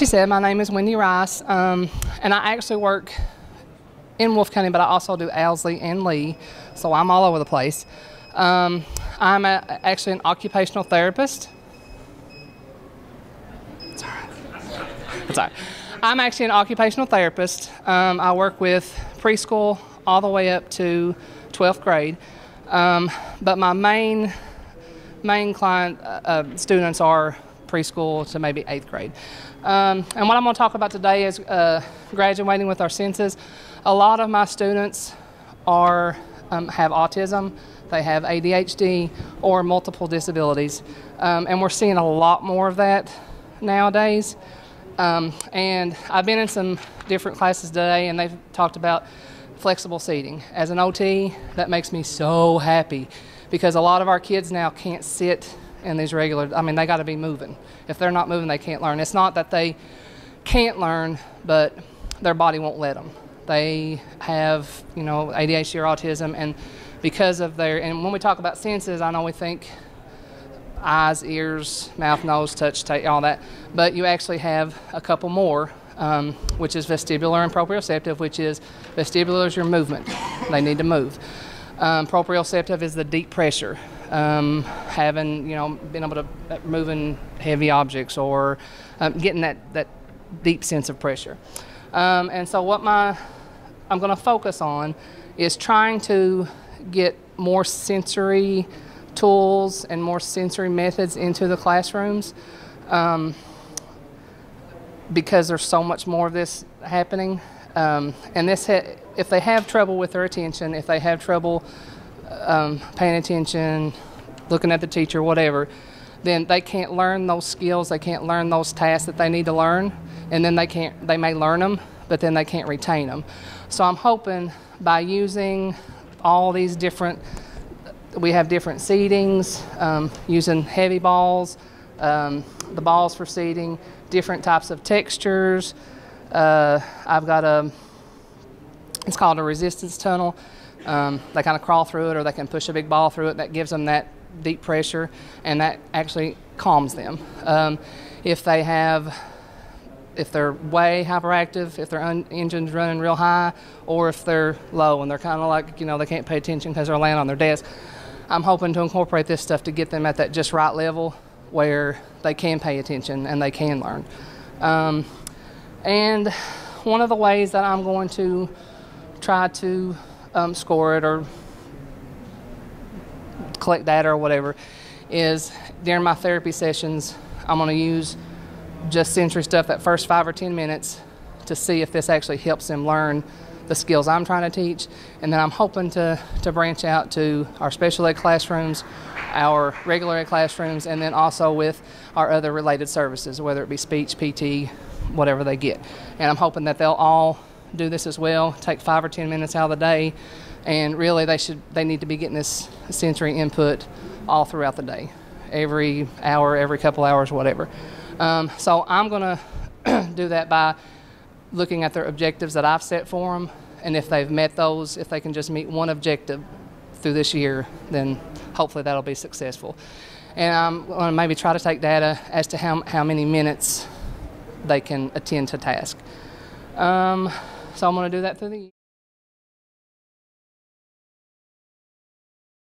She said, my name is Wendy Rice, and I actually work in Wolfe County, but I also do Owsley and Lee, so I'm all over the place. I'm actually an occupational therapist. It's all right. It's all right. I'm actually an occupational therapist. I work with preschool all the way up to 12th grade, but my main client students are preschool to maybe 8th grade. And what I'm going to talk about today is graduating with our senses. A lot of my students have autism, they have ADHD, or multiple disabilities. And we're seeing a lot more of that nowadays. And I've been in some different classes today, and they've talked about flexible seating. As an OT, that makes me so happy because a lot of our kids now can't sit in these regular, they got to be moving. If they're not moving, they can't learn. It's not that they can't learn, but their body won't let them. They have, ADHD or autism, and because of and when we talk about senses, I know we think eyes, ears, mouth, nose, touch, taste, all that, but you actually have a couple more, which is vestibular and proprioceptive, which is vestibular is your movement. They need to move. Proprioceptive is the deep pressure. Being able to moving heavy objects or getting that deep sense of pressure. And so what I'm going to focus on is trying to get more sensory tools and more sensory methods into the classrooms because there's so much more of this happening. And if they have trouble with their attention, if they have trouble paying attention, looking at the teacher, whatever, then they can't learn those skills, they can't learn those tasks that they need to learn, and then they may learn them, but then they can't retain them. So I'm hoping by using all these we have different seatings, using heavy balls, the balls for seating, different types of textures. I've got it's called a resistance tunnel. They kind of crawl through it, or they can push a big ball through it. That gives them that deep pressure, and that actually calms them. If they're way hyperactive, if their engine's running real high, or if they're low and they're kind of like, they can't pay attention because they're laying on their desk, I'm hoping to incorporate this stuff to get them at that just right level where they can pay attention and they can learn. And one of the ways that I'm going to try to score it or collect data or whatever is during my therapy sessions, I'm going to use just sensory stuff that first 5 or 10 minutes to see if this actually helps them learn the skills I'm trying to teach. And then I'm hoping to branch out to our special ed classrooms, our regular ed classrooms, and then also with our other related services, whether it be speech, PT, whatever they get. And I'm hoping that they'll all do this as well, take 5 or 10 minutes out of the day, and really they need to be getting this sensory input all throughout the day, every hour, every couple hours, whatever. So I'm going to do that by looking at their objectives that I've set for them, and if they've met those, if they can just meet one objective through this year, then hopefully that'll be successful. And I'm going to maybe try to take data as to how many minutes they can attend to task. So I'm going to do that through the year.